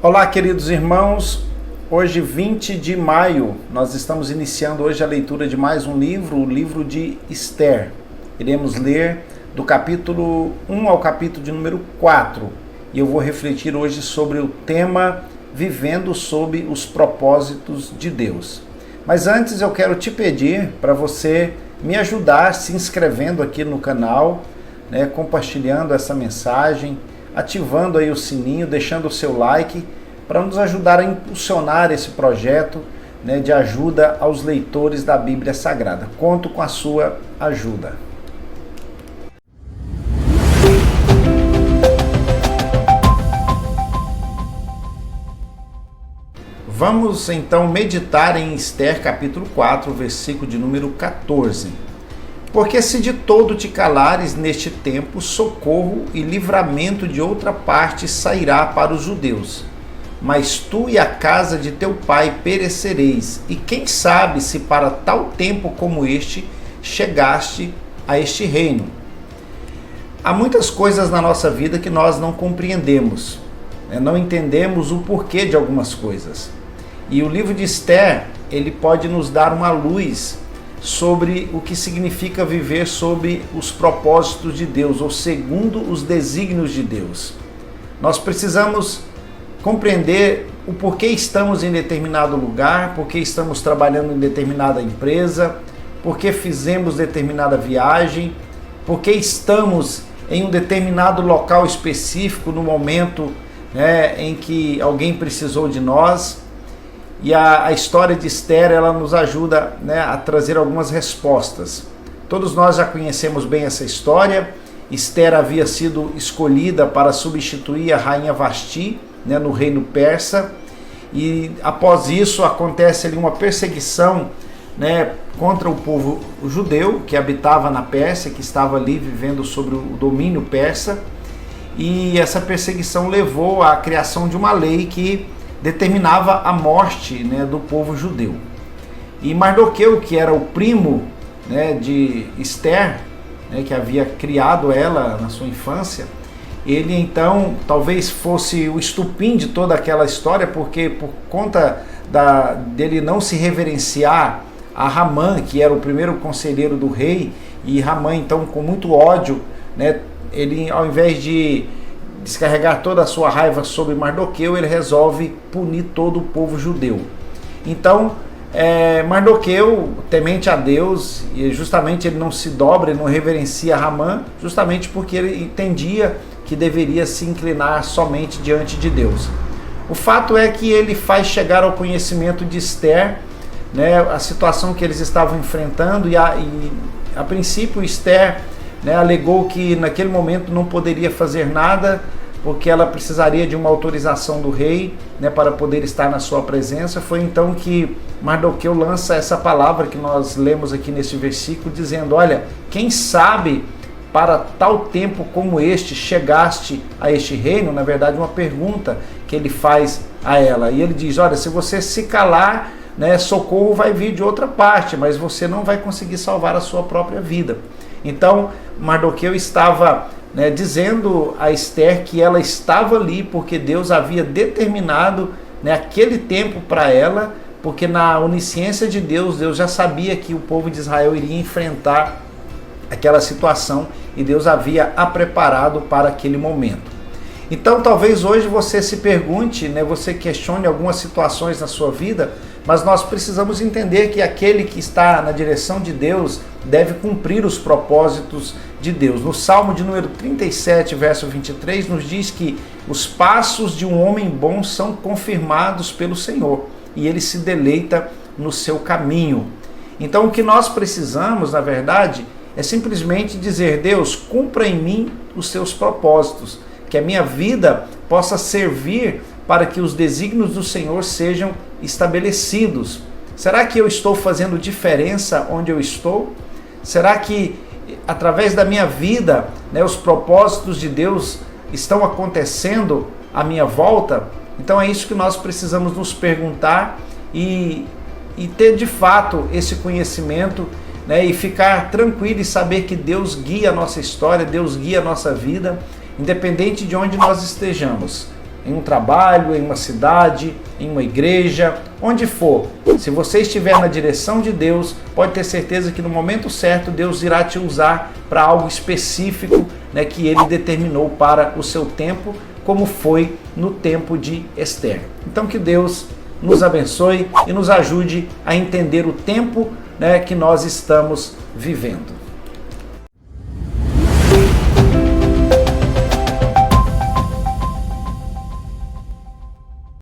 Olá, queridos irmãos. Hoje, 20 de maio, nós estamos iniciando hoje a leitura de mais um livro, o livro de Esther. Iremos ler do capítulo 1 ao capítulo de número 4. E eu vou refletir hoje sobre o tema Vivendo sob os propósitos de Deus. Mas antes eu quero te pedir para você me ajudar se inscrevendo aqui no canal, compartilhando essa mensagem, ativando aí o sininho, deixando o seu like, para nos ajudar a impulsionar esse projeto de ajuda aos leitores da Bíblia Sagrada. Conto com a sua ajuda. Vamos então meditar em Esther capítulo 4, versículo de número 14. Porque se de todo te calares neste tempo, socorro e livramento de outra parte sairá para os judeus. Mas tu e a casa de teu pai perecereis, e quem sabe se para tal tempo como este chegaste a este reino. Há muitas coisas na nossa vida que nós não compreendemos, não entendemos o porquê de algumas coisas. E o livro de Esther, ele pode nos dar uma luz sobre o que significa viver sob os propósitos de Deus, ou segundo os desígnios de Deus. Nós precisamos compreender o porquê estamos em determinado lugar, porquê estamos trabalhando em determinada empresa, porquê fizemos determinada viagem, porquê estamos em um determinado local específico no momento em que alguém precisou de nós. E a história de Esther, ela nos ajuda a trazer algumas respostas. Todos nós já conhecemos bem essa história. Esther havia sido escolhida para substituir a rainha Vasti no reino persa. E após isso acontece ali uma perseguição contra o povo judeu que habitava na Pérsia, que estava ali vivendo sobre o domínio persa. E essa perseguição levou à criação de uma lei que determinava a morte do povo judeu. E Mardoqueu, que era o primo de Esther, que havia criado ela na sua infância, ele então talvez fosse o estupim de toda aquela história, porque por conta dele não se reverenciar a Hamã, que era o primeiro conselheiro do rei, e Hamã então com muito ódio, ele ao invés de descarregar toda a sua raiva sobre Mardoqueu, ele resolve punir todo o povo judeu. Então, Mardoqueu, temente a Deus, e justamente ele não se dobra, ele não reverencia Hamã, justamente porque ele entendia que deveria se inclinar somente diante de Deus. O fato é que ele faz chegar ao conhecimento de Esther a situação que eles estavam enfrentando, e a princípio Esther alegou que naquele momento não poderia fazer nada, porque ela precisaria de uma autorização do rei para poder estar na sua presença. Foi então que Mardoqueu lança essa palavra que nós lemos aqui nesse versículo, dizendo: olha, quem sabe para tal tempo como este chegaste a este reino? Na verdade, uma pergunta que ele faz a ela. E ele diz: olha, se você se calar, socorro vai vir de outra parte, mas você não vai conseguir salvar a sua própria vida. Então, Mardoqueu estava dizendo a Esther que ela estava ali porque Deus havia determinado aquele tempo para ela, porque na onisciência de Deus, Deus já sabia que o povo de Israel iria enfrentar aquela situação e Deus havia a preparado para aquele momento. Então talvez hoje você se pergunte, você questione algumas situações na sua vida, mas nós precisamos entender que aquele que está na direção de Deus deve cumprir os propósitos de Deus. No Salmo de número 37, verso 23, nos diz que os passos de um homem bom são confirmados pelo Senhor, e ele se deleita no seu caminho. Então o que nós precisamos, na verdade, é simplesmente dizer: Deus, cumpra em mim os seus propósitos, que a minha vida possa servir para que os desígnios do Senhor sejam estabelecidos. Será que eu estou fazendo diferença onde eu estou? Será que através da minha vida, os propósitos de Deus estão acontecendo à minha volta? Então é isso que nós precisamos nos perguntar e ter de fato esse conhecimento, e ficar tranquilo e saber que Deus guia a nossa história, Deus guia a nossa vida, independente de onde nós estejamos. em um trabalho, em uma cidade, em uma igreja, onde for. Se você estiver na direção de Deus, pode ter certeza que no momento certo Deus irá te usar para algo específico, né, que Ele determinou para o seu tempo, como foi no tempo de Esther. Então que Deus nos abençoe e nos ajude a entender o tempo, né, que nós estamos vivendo.